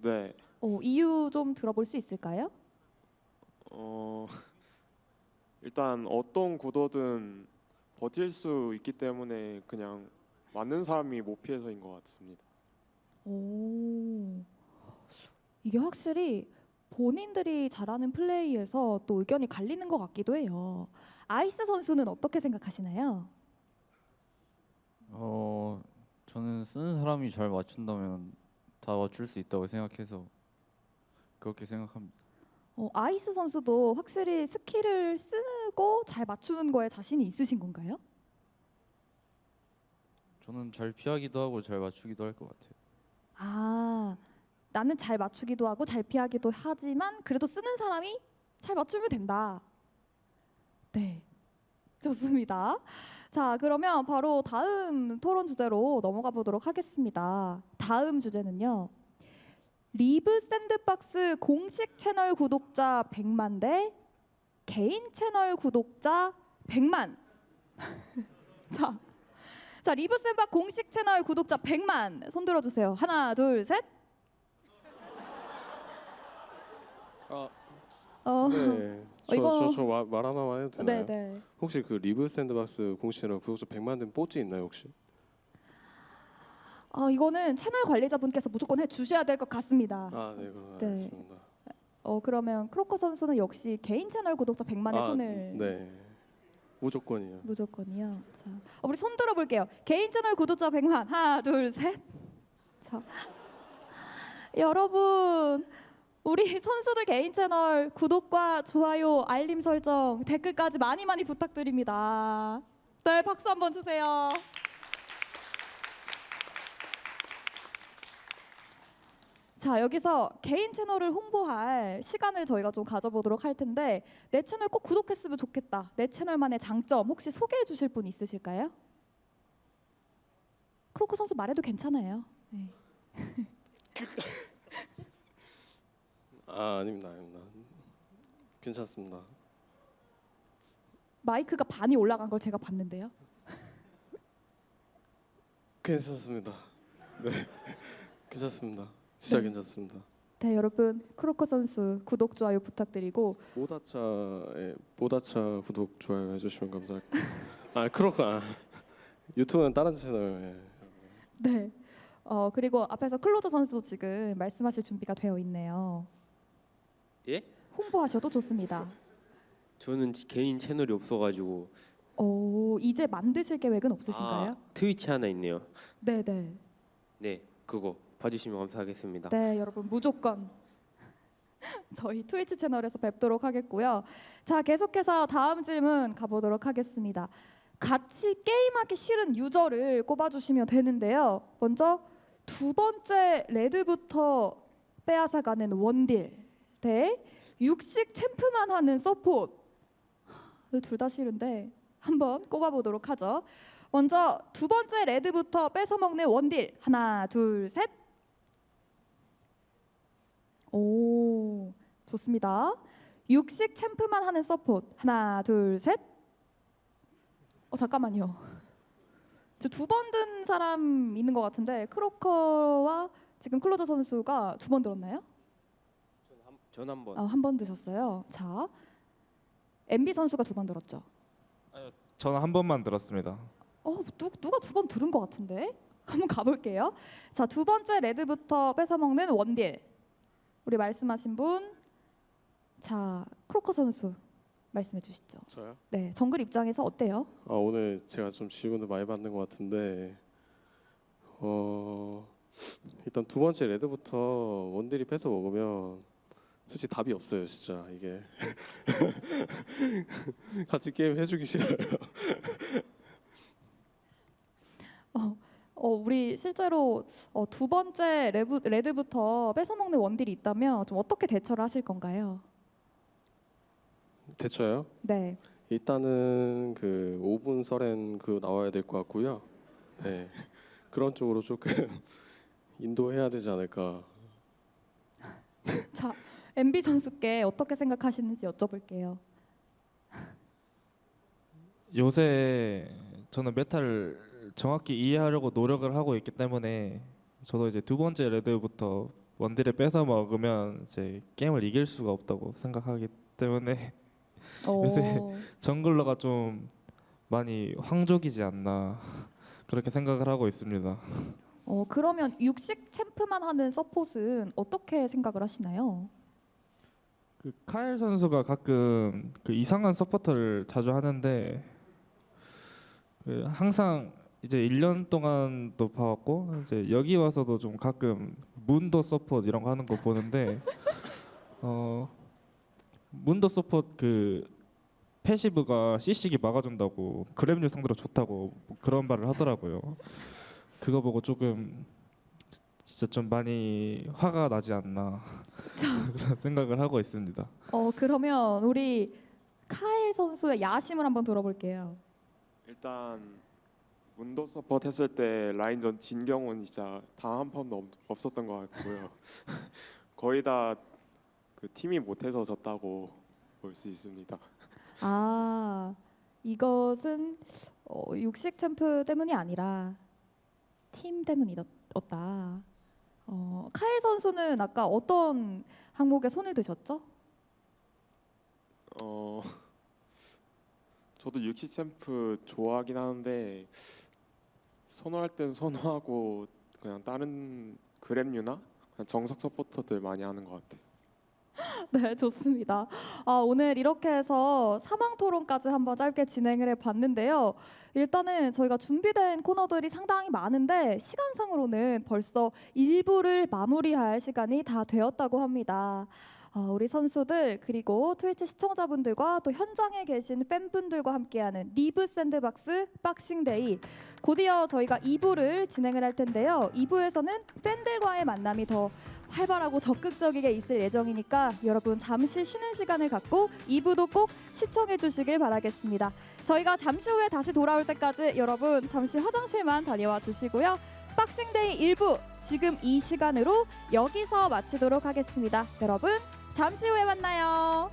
네. 이유 좀 들어볼 수 있을까요? 일단 어떤 구도든 버틸 수 있기 때문에 그냥 맞는 사람이 못 피해서인 것 같습니다. 오, 이게 확실히 본인들이 잘하는 플레이에서 또 의견이 갈리는 것 같기도 해요. 아이스 선수는 어떻게 생각하시나요? 저는 쓰는 사람이 잘 맞춘다면 다 맞출 수 있다고 생각해서 그렇게 생각합니다. 아이스 선수도 확실히 스킬을 쓰고 잘 맞추는 거에 자신이 있으신 건가요? 저는 잘 피하기도 하고 잘 맞추기도 할 것 같아요. 아, 나는 잘 맞추기도 하고 잘 피하기도 하지만 그래도 쓰는 사람이 잘 맞추면 된다. 네, 좋습니다. 자, 그러면 바로 다음 토론 주제로 넘어가 보도록 하겠습니다. 다음 주제는요. 리브 샌드박스 공식 채널 구독자 100만 대 개인 채널 구독자 100만. 자, 리브 샌드박스 공식 채널 구독자 100만 손 들어주세요. 하나, 둘, 셋. 네. 저 말 하나만 해도 되나요? 네. 혹시 그 리브 샌드박스 공식 채널 구독자 100만 된 뽀찌 있나요 혹시? 이거는 채널 관리자분께서 무조건 해주셔야 될 것 같습니다. 네, 그럼 네. 알겠습니다. 그러면 크로커 선수는 역시 개인 채널 구독자 100만의 손을 네, 무조건이요. 무조건이요. 자, 우리 손 들어볼게요. 개인 채널 구독자 100만. 하나, 둘, 셋. 자, 여러분, 우리 선수들 개인 채널 구독과 좋아요, 알림 설정, 댓글까지 많이 부탁드립니다. 네, 박수 한번 주세요. 자, 여기서 개인 채널을 홍보할 시간을 저희가 좀 가져보도록 할 텐데 내 채널 꼭 구독했으면 좋겠다. 내 채널만의 장점 혹시 소개해 주실 분 있으실까요? 크로커 선수 말해도 괜찮아요. 네. 아닙니다. 괜찮습니다. 마이크가 반이 올라간 걸 제가 봤는데요. 괜찮습니다. 네, 괜찮습니다. 진짜 괜찮습니다. 네, 여러분 크로커 선수 구독 좋아요 부탁드리고 모다차 구독 좋아요 해주시면 감사할게요. 크로커 유튜브는 다른 채널. 네. 그리고 앞에서 클로저 선수도 지금 말씀하실 준비가 되어 있네요. 예? 홍보하셔도 좋습니다. 저는 개인 채널이 없어가지고. 이제 만드실 계획은 없으신가요? 트위치 하나 있네요. 네네. 네, 그거 봐주시면 감사하겠습니다. 네, 여러분 무조건 저희 트위치 채널에서 뵙도록 하겠고요. 자, 계속해서 다음 질문 가보도록 하겠습니다. 같이 게임하기 싫은 유저를 꼽아주시면 되는데요. 먼저 두 번째 레드부터 빼앗아가는 원딜 대 육식 챔프만 하는 서폿. 둘 다 싫은데 한번 꼽아보도록 하죠. 먼저 두 번째 레드부터 뺏어먹는 원딜. 하나, 둘, 셋. 오, 좋습니다. 육식 챔프만 하는 서폿. 하나, 둘, 셋. 잠깐만요. 두 번 든 사람 있는 것 같은데 크로커와 지금 클로저 선수가 두 번 들었나요? 전 한 번. 한 번 드셨어요. 자, MB 선수가 두 번 들었죠. 저는 한 번만 들었습니다. 누가 두 번 들은 것 같은데? 한번 가볼게요. 자, 두 번째 레드부터 뺏어먹는 원딜. 우리 말씀하신 분. 자, 크로커 선수 말씀해 주시죠. 저요? 네, 정글 입장에서 어때요? 오늘 제가 좀 질문을 많이 받는 것 같은데 일단 두 번째 레드부터 원딜이 뺏어 먹으면 솔직히 답이 없어요, 진짜 이게. 같이 게임 해주기 싫어요. 우리 실제로 두 번째 레드부터 뺏어먹는 원딜이 있다면 좀 어떻게 대처를 하실 건가요? 대처요? 네. 일단은 그 5분 서렌 나와야 될 것 같고요. 네, 그런 쪽으로 조금 인도해야 되지 않을까. 자, MB 선수께 어떻게 생각하시는지 여쭤볼게요. 요새 저는 메타를 정확히 이해하려고 노력을 하고 있기 때문에 저도 이제 두 번째 레드부터 원딜을 뺏어 먹으면 이제 게임을 이길 수가 없다고 생각하기 때문에 요새 정글러가 좀 많이 황족이지 않나 그렇게 생각을 하고 있습니다. 그러면 육식 챔프만 하는 서폿은 어떻게 생각을 하시나요? 그 카일 선수가 가끔 그 이상한 서포터를 자주 하는데 그 항상 이제 1년 동안도 봐왔고 이제 여기 와서도 좀 가끔 문도 서포트 이런 거 하는 거 보는데 문도 서포트 그 패시브가 CC기 막아준다고 그램류 상대로 좋다고 그런 말을 하더라고요. 그거 보고 조금 진짜 좀 많이 화가 나지 않나 그런 생각을 하고 있습니다. 그러면 우리 카일 선수의 야심을 한번 들어볼게요. 일단 문도 서포트 했을 때 라인전 진 경우는 진짜 단 한 번도 없었던 것 같고요. 거의 다 그 팀이 못해서 졌다고 볼 수 있습니다. 이것은 육식 챔프 때문이 아니라 팀 때문이었다. 카일 선수는 아까 어떤 항목에 손을 드셨죠? 저도 육식 챔프 좋아하긴 하는데 선호할 땐 선호하고 그냥 다른 그램류나 그냥 정석 서포터들 많이 하는 것 같아요. 네, 좋습니다. 오늘 이렇게 해서 사망 토론까지 한번 짧게 진행을 해봤는데요. 일단은 저희가 준비된 코너들이 상당히 많은데 시간상으로는 벌써 1부를 마무리할 시간이 다 되었다고 합니다. 우리 선수들 그리고 트위치 시청자분들과 또 현장에 계신 팬분들과 함께하는 리브 샌드박스 박싱데이 곧이어 저희가 2부를 진행을 할 텐데요. 2부에서는 팬들과의 만남이 더 활발하고 적극적이게 있을 예정이니까 여러분 잠시 쉬는 시간을 갖고 2부도 꼭 시청해 주시길 바라겠습니다. 저희가 잠시 후에 다시 돌아올 때까지 여러분 잠시 화장실만 다녀와 주시고요. 박싱데이 1부 지금 이 시간으로 여기서 마치도록 하겠습니다. 여러분 잠시 후에 만나요.